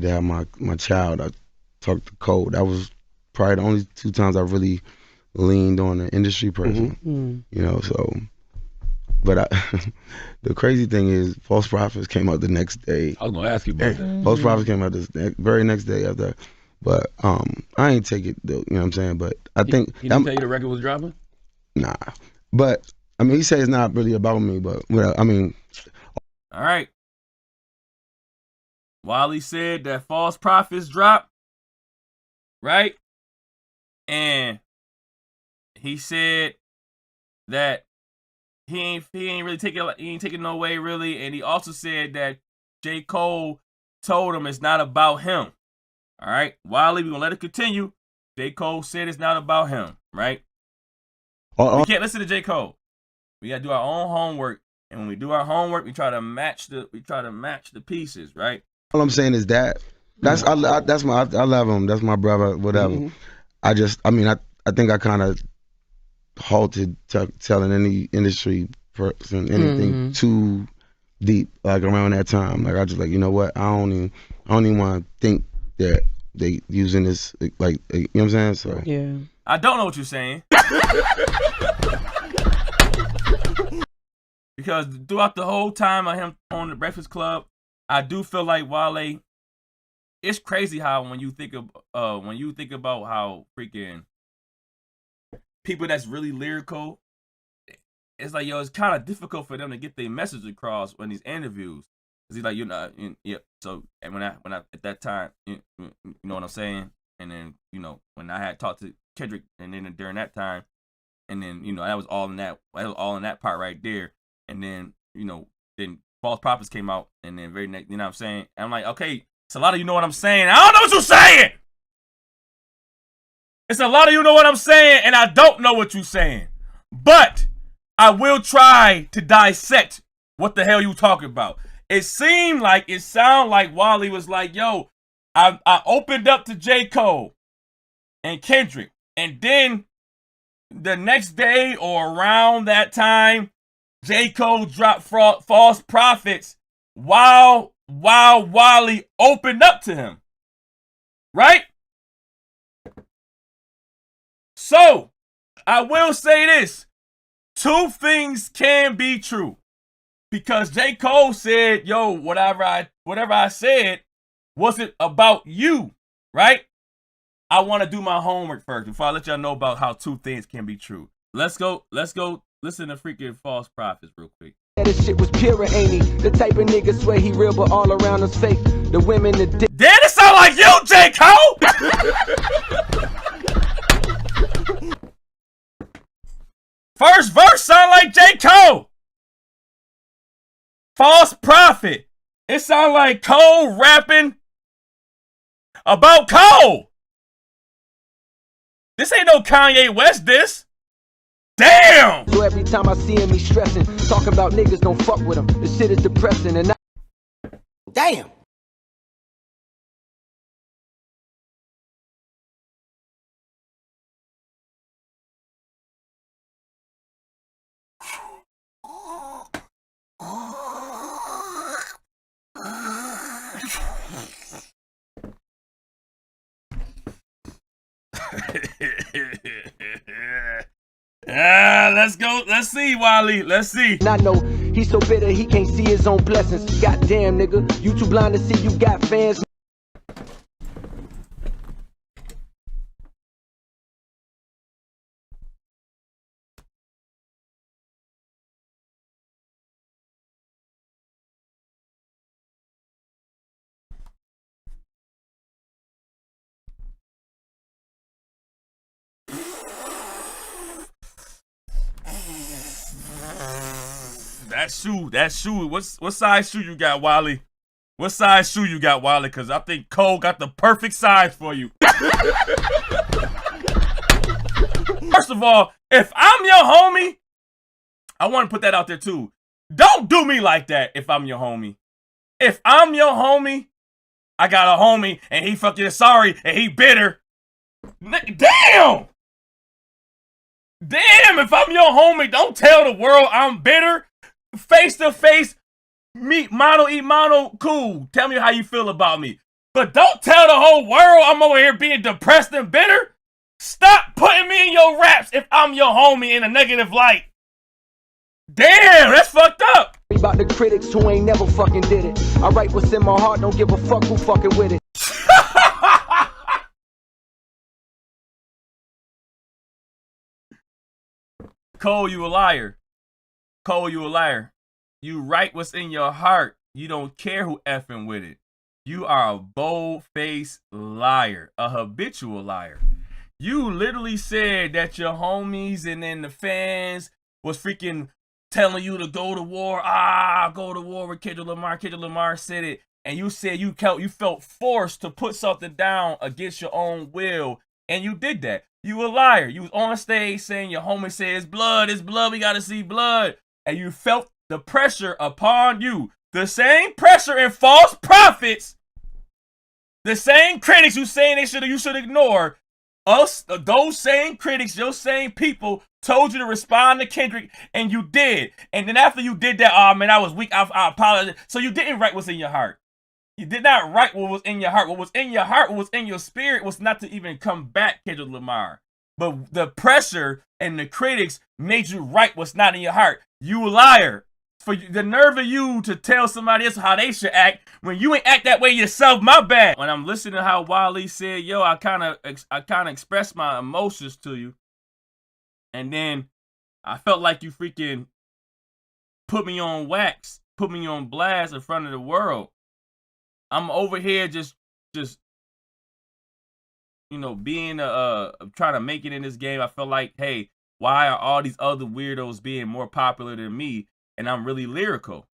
to have my child, I talked to Cole. That was probably the only 2 times I really leaned on an industry person. You know, so. But the crazy thing is, False Prophets came out the next day. I was gonna ask you about that. False Prophets came out the very next day after. But I ain't take it though. You know what I'm saying? But I think he didn't tell you the record was dropping. Nah, but I mean, he said it's not really about me. But well, I mean, all right. Wale said that False Prophets dropped, right? And he said that he ain't really taking no way really, and he also said that J. Cole told him it's not about him. All right, Wale, we're gonna let it continue. J. Cole said it's not about him, right? We can't listen to J. Cole. We gotta do our own homework, and when we do our homework, we try to match the pieces, right? All I'm saying is that I love him. That's my brother. Whatever. I think I kind of halted telling any industry person anything too deep like around that time. Like I just like, you know what, I don't even want to think that they using this like, you know what I'm saying? So yeah, I don't know what you're saying. Because throughout the whole time of him on the Breakfast Club, I do feel like Wale, it's crazy how when you think about how freaking people that's really lyrical, it's like, yo, it's kind of difficult for them to get their message across in these interviews. Cause he's like, yeah. So, and when I at that time, you know what I'm saying? And then, you know, when I had talked to Kendrick, and then during that time, and then, you know, that was all in that part right there. And then, you know, then False Prophets came out, and then very next, you know what I'm saying? And I'm like, okay, it's a lot of you know what I'm saying. I don't know what you're saying. It's a lot of you know what I'm saying, and I don't know what you're saying. But I will try to dissect what the hell you talking about. It sounded like Wale was like, yo, I opened up to J. Cole and Kendrick, and then the next day or around that time, J. Cole dropped False Prophets while Wale opened up to him. Right? So, I will say this. 2 things can be true. Because J. Cole said, yo, whatever I said wasn't about you, right? I want to do my homework first before I let y'all know about how 2 things can be true. Let's go listen to freaking False Prophets real quick. This shit was pure, ain't he? The type of nigga swear he real, but all around us fake. The women, the dick. Damn, it sound like you, J. Cole! First verse sound like J. Cole. False Prophet. It sound like Cole rapping about Cole. This ain't no Kanye West diss. Damn! So every time I see him, he's stressing. Talking about niggas don't fuck with him. This shit is depressing and damn! Let's go. Let's see, Wale. Let's see. I know he's so bitter he can't see his own blessings. Goddamn, nigga, you too blind to see you got fans. That shoe. What size shoe you got, Wale? What size shoe you got, Wale? Because I think Cole got the perfect size for you. First of all, if I'm your homie, I want to put that out there too. Don't do me like that if I'm your homie. If I'm your homie, I got a homie and he fucking sorry and he bitter. Damn! Damn, if I'm your homie, don't tell the world I'm bitter. Face to face, meet mono, eat mono, cool. Tell me how you feel about me. But don't tell the whole world I'm over here being depressed and bitter. Stop putting me in your raps if I'm your homie in a negative light. Damn, that's fucked up. About the critics who ain't never fucking did it. I write what's in my heart, don't give a fuck who fucking with it. Cole, you a liar. Cole, you a liar. You write what's in your heart. You don't care who effing with it. You are a bold-faced liar, a habitual liar. You literally said that your homies and then the fans was freaking telling you to go to war. Go to war with Kendrick Lamar. Kendrick Lamar said it. And you said you felt forced to put something down against your own will. And you did that. You a liar. You was on stage saying your homie said it's blood, we gotta see blood. And you felt the pressure upon you. The same pressure in false prophets. The same critics who saying you should ignore. Those same critics, those same people told you to respond to Kendrick, and you did. And then after you did that, oh man, I was weak. I apologize. So you didn't write what's in your heart. You did not write what was in your heart. What was in your heart, what was in your spirit was not to even come back, Kendrick Lamar. But the pressure and the critics made you write what's not in your heart. You a liar. For the nerve of you to tell somebody else how they should act when you ain't act that way yourself, my bad. When I'm listening to how Wale said, yo, I kind of expressed my emotions to you. And then I felt like you freaking put me on wax, put me on blast in front of the world. I'm over here just you know, being trying to make it in this game. I feel like, hey, why are all these other weirdos being more popular than me? And I'm really lyrical.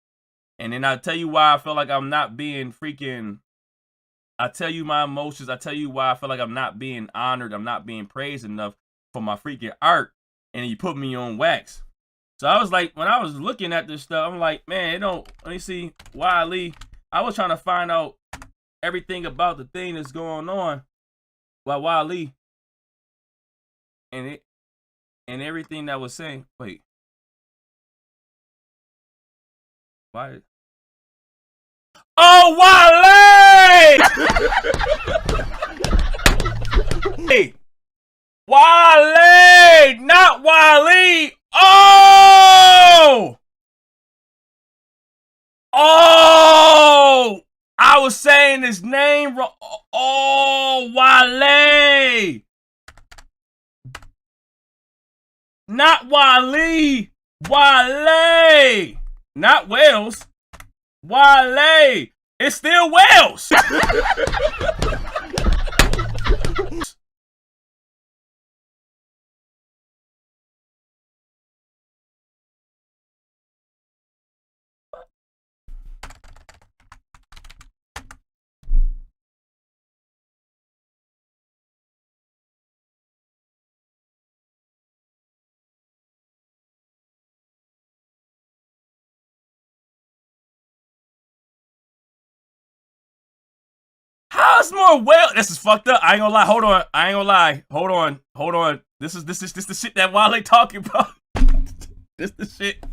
And then I tell you why I feel like I'm not being freaking, I tell you my emotions. I tell you why I feel like I'm not being honored. I'm not being praised enough for my freaking art. And you put me on wax. So I was like, when I was looking at this stuff, I'm like, man, let me see, Wale. I was trying to find out everything about the thing that's going on by Wale. And everything that was saying, wait. Why? Oh, Wale! Hey, Wale, not Wale. Oh! Oh! I was saying his name wrong. Oh, Wale. Not Wale. Wale. Not Wales. Wale. It's still Wales. How's more well? This is fucked up. I ain't gonna lie. Hold on. I ain't gonna lie. Hold on. This is the shit that Wale talking about. This the shit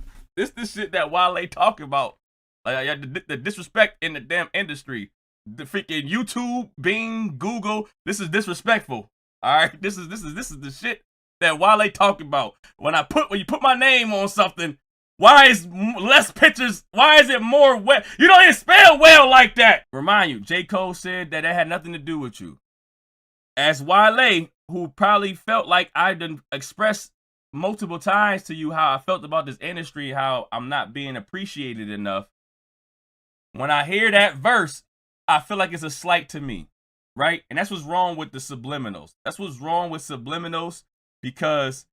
that Wale talking about. Like the disrespect in the damn industry. The freaking YouTube, Bing, Google. This is disrespectful. All right. This is the shit that Wale talking about. When you put my name on something. Why is less pictures? Why is it more well? You don't even spell well like that. Remind you, J. Cole said that had nothing to do with you. As Wale, who probably felt like I done expressed multiple times to you how I felt about this industry, how I'm not being appreciated enough. When I hear that verse, I feel like it's a slight to me, right? And that's what's wrong with the subliminals. That's what's wrong with subliminals because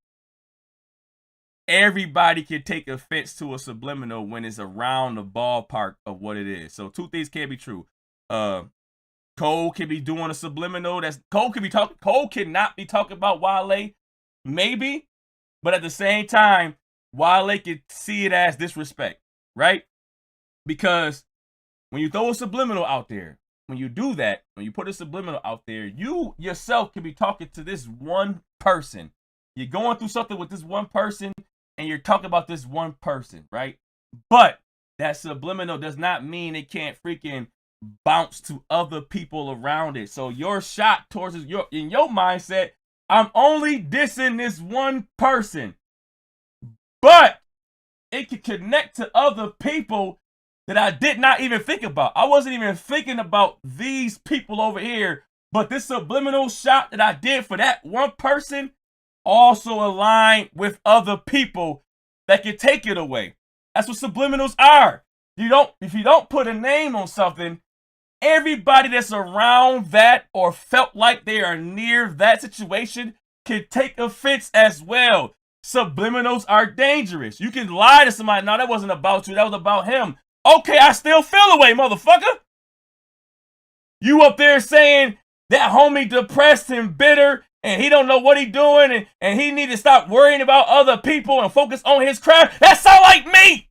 everybody can take offense to a subliminal when it's around the ballpark of what it is. So two things can't be true. Cole can be doing a subliminal. Cole cannot be talking about Wale, maybe, but at the same time, Wale can see it as disrespect, right? Because when you throw a subliminal out there, when you do that, when you put a subliminal out there, you yourself can be talking to this one person. You're going through something with this one person, and you're talking about this one person, right? But that subliminal does not mean it can't freaking bounce to other people around it. So your shot towards in your mindset, I'm only dissing this one person, but it can connect to other people that I did not even think about. I wasn't even thinking about these people over here, but this subliminal shot that I did for that one person also aligned with other people that can take it away. That's what subliminals are. If you don't put a name on something, everybody that's around that or felt like they are near that situation can take offense as well. Subliminals are dangerous. You can lie to somebody, no, that wasn't about you, that was about him. Okay, I still feel away, motherfucker. You up there saying that homie depressed and bitter and he don't know what he doing and he need to stop worrying about other people and focus on his craft. That sound like me.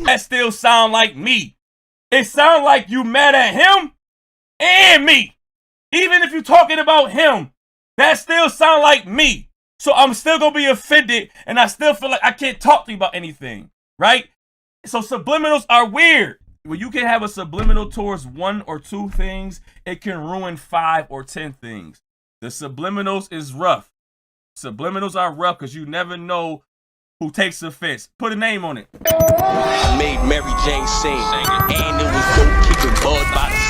That still sound like me. It sound like you mad at him and me. Even if you're talking about him, that still sound like me. So I'm still gonna be offended and I still feel like I can't talk to you about anything, right? So subliminals are weird. When you can have a subliminal towards 1 or 2 things, it can ruin 5 or 10 things. The subliminals is rough. Subliminals are rough because you never know who takes offense. Put a name on it. I made Mary Jane sing, and it was dope kicking bud by the